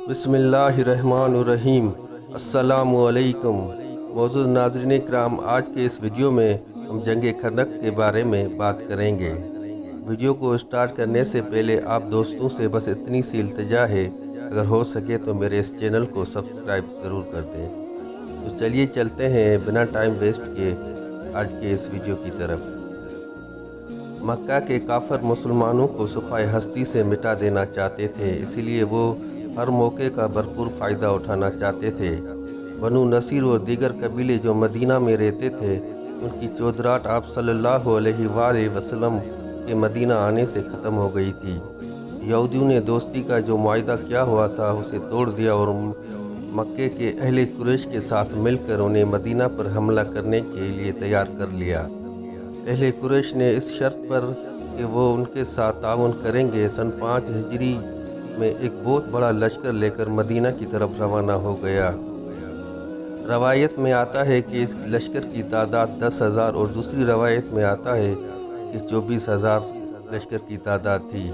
بسم اللہ الرحمن الرحیم۔ السلام علیکم معزز ناظرین کرام، آج کے اس ویڈیو میں ہم جنگ خندق کے بارے میں بات کریں گے۔ ویڈیو کو سٹارٹ کرنے سے پہلے آپ دوستوں سے بس اتنی سی التجا ہے، اگر ہو سکے تو میرے اس چینل کو سبسکرائب ضرور کر دیں۔ تو چلیے چلتے ہیں بنا ٹائم ویسٹ کیے آج کے اس ویڈیو کی طرف۔ مکہ کے کافر مسلمانوں کو صفحہ ہستی سے مٹا دینا چاہتے تھے، اسی لیے وہ ہر موقع کا بھرپور فائدہ اٹھانا چاہتے تھے۔ بنو نصیر اور دیگر قبیلے جو مدینہ میں رہتے تھے، ان کی چودراہٹ آپ صلی اللہ علیہ وآلہ وسلم کے مدینہ آنے سے ختم ہو گئی تھی۔ یہودیوں نے دوستی کا جو معاہدہ کیا ہوا تھا اسے توڑ دیا اور مکے کے اہل قریش کے ساتھ مل کر انہیں مدینہ پر حملہ کرنے کے لیے تیار کر لیا۔ اہل قریش نے اس شرط پر کہ وہ ان کے ساتھ تعاون کریں گے، سن 5 ہجری میں ایک بہت بڑا لشکر لے کر مدینہ کی طرف روانہ ہو گیا۔ روایت میں آتا ہے کہ اس لشکر کی تعداد 10,000 اور دوسری روایت میں آتا ہے کہ 24,000 لشکر کی تعداد تھی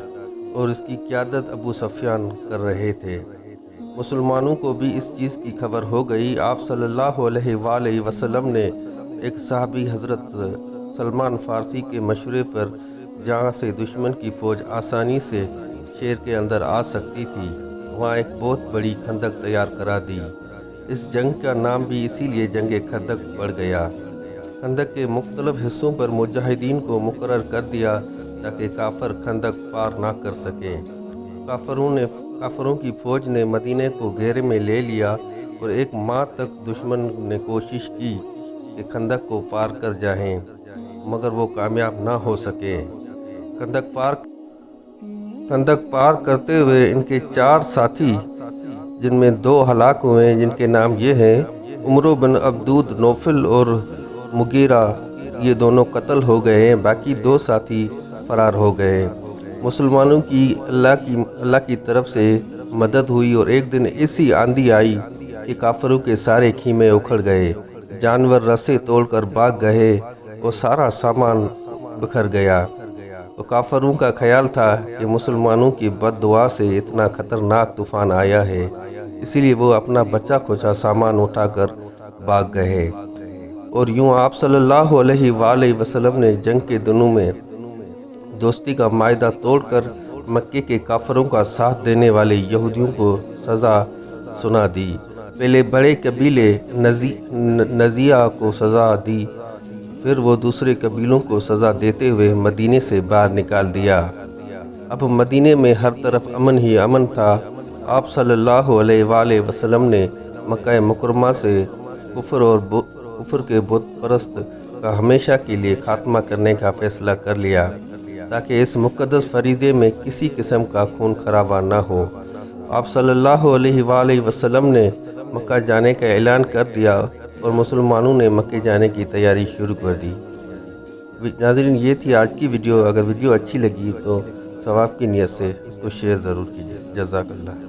اور اس کی قیادت ابو سفیان کر رہے تھے۔ مسلمانوں کو بھی اس چیز کی خبر ہو گئی۔ آپ صلی اللہ علیہ وآلہ وسلم نے ایک صحابی حضرت سلمان فارسی کے مشورے پر جہاں سے دشمن کی فوج آسانی سے شہر کے اندر آ سکتی تھی، وہاں ایک بہت بڑی خندق تیار کرا دی۔ اس جنگ کا نام بھی اسی لیے جنگ خندق پڑ گیا۔ خندق کے مختلف حصوں پر مجاہدین کو مقرر کر دیا تاکہ کافر خندق پار نہ کر سکیں۔ کافروں کی فوج نے مدینے کو گھیرے میں لے لیا اور ایک ماہ تک دشمن نے کوشش کی کہ خندق کو پار کر جائیں، مگر وہ کامیاب نہ ہو سکے۔ خندق پار کرتے ہوئے ان کے 4 ساتھی، جن میں 2 ہلاک ہوئے، جن کے نام یہ ہیں عمرو بن عبدود، نوفل اور مغیرہ، یہ دونوں قتل ہو گئے ہیں، باقی 2 ساتھی فرار ہو گئے۔ مسلمانوں کی اللہ کی طرف سے مدد ہوئی اور ایک دن ایسی آندھی آئی کہ کافروں کے سارے خیمے اکھڑ گئے، جانور رسے توڑ کر بھاگ گئے اور سارا سامان بکھر گیا۔ تو کافروں کا خیال تھا کہ مسلمانوں کی بد دعا سے اتنا خطرناک طوفان آیا ہے، اسی لیے وہ اپنا بچا کھچا سامان اٹھا کر بھاگ گئے۔ اور یوں آپ صلی اللہ علیہ وآلہ وسلم نے جنگ کے دنوں میں دوستی کا معاہدہ توڑ کر مکے کے کافروں کا ساتھ دینے والے یہودیوں کو سزا سنا دی۔ پہلے بڑے قبیلے نزیع کو سزا دی، پھر وہ دوسرے قبیلوں کو سزا دیتے ہوئے مدینے سے باہر نکال دیا۔ اب مدینے میں ہر طرف امن ہی امن تھا۔ آپ صلی اللہ علیہ وآلہ وسلم نے مکہ مکرمہ سے کفر کے بت پرست کا ہمیشہ کے لیے خاتمہ کرنے کا فیصلہ کر لیا تاکہ اس مقدس فریضے میں کسی قسم کا خون خرابہ نہ ہو۔ آپ صلی اللہ علیہ وآلہ وسلم نے مکہ جانے کا اعلان کر دیا اور مسلمانوں نے مکے جانے کی تیاری شروع کر دی۔ ناظرین، یہ تھی آج کی ویڈیو۔ اگر ویڈیو اچھی لگی تو ثواب کی نیت سے اس کو شیئر ضرور کیجیے۔ جزاک اللہ۔